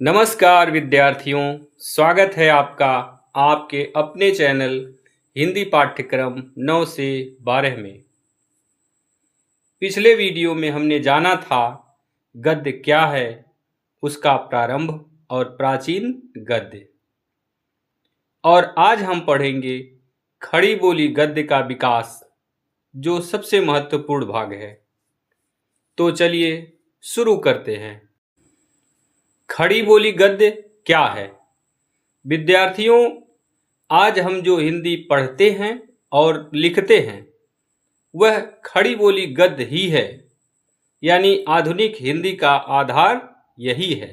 नमस्कार विद्यार्थियों, स्वागत है आपका आपके अपने चैनल हिंदी पाठ्यक्रम 9 से 12 में। पिछले वीडियो में हमने जाना था गद्य क्या है, उसका प्रारंभ और प्राचीन गद्य। और आज हम पढ़ेंगे खड़ी बोली गद्य का विकास, जो सबसे महत्वपूर्ण भाग है। तो चलिए शुरू करते हैं। खड़ी बोली गद्य क्या है? विद्यार्थियों, आज हम जो हिंदी पढ़ते हैं और लिखते हैं वह खड़ी बोली गद्य ही है, यानी आधुनिक हिंदी का आधार यही है।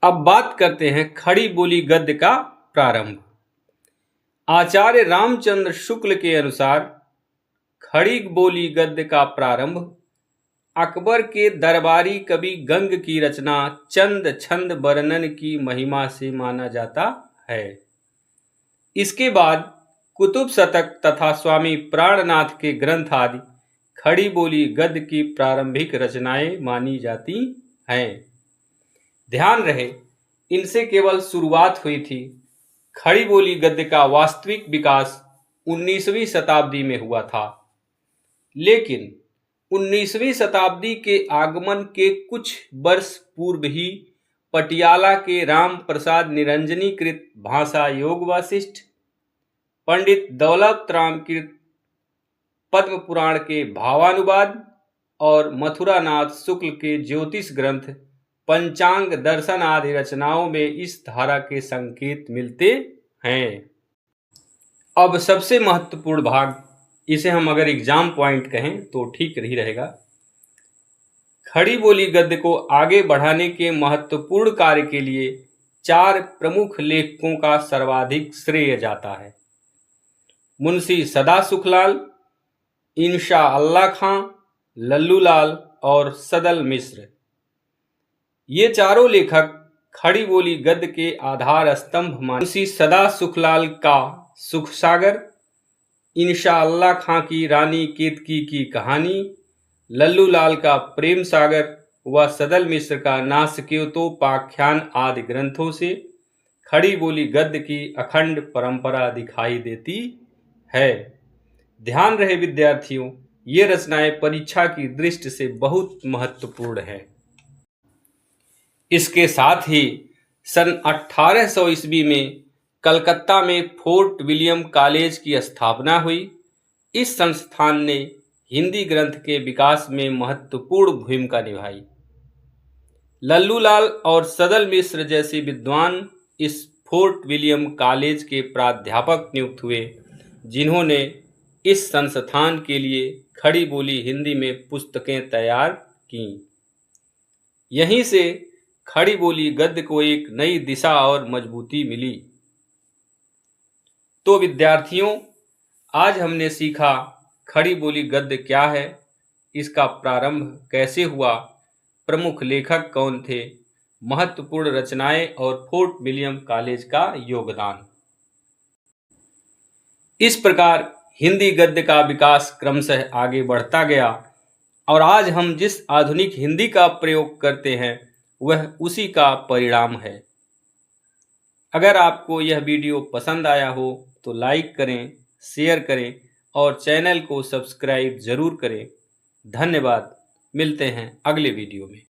अब बात करते हैं खड़ी बोली गद्य का प्रारंभ। आचार्य रामचंद्र शुक्ल के अनुसार खड़ी बोली गद्य का प्रारंभ अकबर के दरबारी कवि गंग की रचना चंद छंद वर्णन की महिमा से माना जाता है। इसके बाद कुतुब शतक तथा स्वामी प्राणनाथ के ग्रंथ आदि खड़ी बोली गद्य की प्रारंभिक रचनाएं मानी जाती हैं। ध्यान रहे, इनसे केवल शुरुआत हुई थी। खड़ी बोली गद्य का वास्तविक विकास 19वीं शताब्दी में हुआ था, लेकिन 19वीं शताब्दी के आगमन के कुछ वर्ष पूर्व ही पटियाला के राम प्रसाद निरंजनीकृत भाषा योग वासिष्ठ, पंडित दौलत राम कृत पद्म पुराण के भावानुवाद और मथुरानाथ शुक्ल के ज्योतिष ग्रंथ पंचांग दर्शन आदि रचनाओं में इस धारा के संकेत मिलते हैं। अब सबसे महत्वपूर्ण भाग, इसे हम अगर एग्जाम पॉइंट कहें तो ठीक नहीं रहेगा। खड़ी बोली गद्य को आगे बढ़ाने के महत्वपूर्ण कार्य के लिए 4 प्रमुख लेखकों का सर्वाधिक श्रेय जाता है। मुंशी सदा सुखलाल, इंशा अल्लाह खां, लल्लू लाल और सदल मिश्र। ये चारों लेखक खड़ी बोली गद्य के आधार स्तंभ माने। मुंशी सदा सुखलाल का सुख सागर, इंशा अल्लाह खां की रानी केतकी की कहानी, लल्लू लाल का प्रेम सागर व सदल मिश्र का नासकेतोपाख्यान आदि ग्रंथों से खड़ी बोली गद्य की अखंड परंपरा दिखाई देती है। ध्यान रहे विद्यार्थियों, ये रचनाएं परीक्षा की दृष्टि से बहुत महत्वपूर्ण हैं। इसके साथ ही सन 1800 ईस्वी में कलकत्ता में फोर्ट विलियम कॉलेज की स्थापना हुई। इस संस्थान ने हिंदी ग्रंथ के विकास में महत्वपूर्ण भूमिका निभाई। लल्लू लाल और सदल मिश्र जैसे विद्वान इस फोर्ट विलियम कॉलेज के प्राध्यापक नियुक्त हुए, जिन्होंने इस संस्थान के लिए खड़ी बोली हिंदी में पुस्तकें तैयार कीं। यहीं से खड़ी बोली गद्य को एक नई दिशा और मजबूती मिली। तो विद्यार्थियों, आज हमने सीखा खड़ी बोली गद्य क्या है, इसका प्रारंभ कैसे हुआ, प्रमुख लेखक कौन थे, महत्वपूर्ण रचनाएं और फोर्ट विलियम कॉलेज का योगदान। इस प्रकार हिंदी गद्य का विकास क्रमशः आगे बढ़ता गया और आज हम जिस आधुनिक हिंदी का प्रयोग करते हैं वह उसी का परिणाम है। अगर आपको यह वीडियो पसंद आया हो तो लाइक करें, शेयर करें और चैनल को सब्सक्राइब जरूर करें। धन्यवाद। मिलते हैं अगले वीडियो में।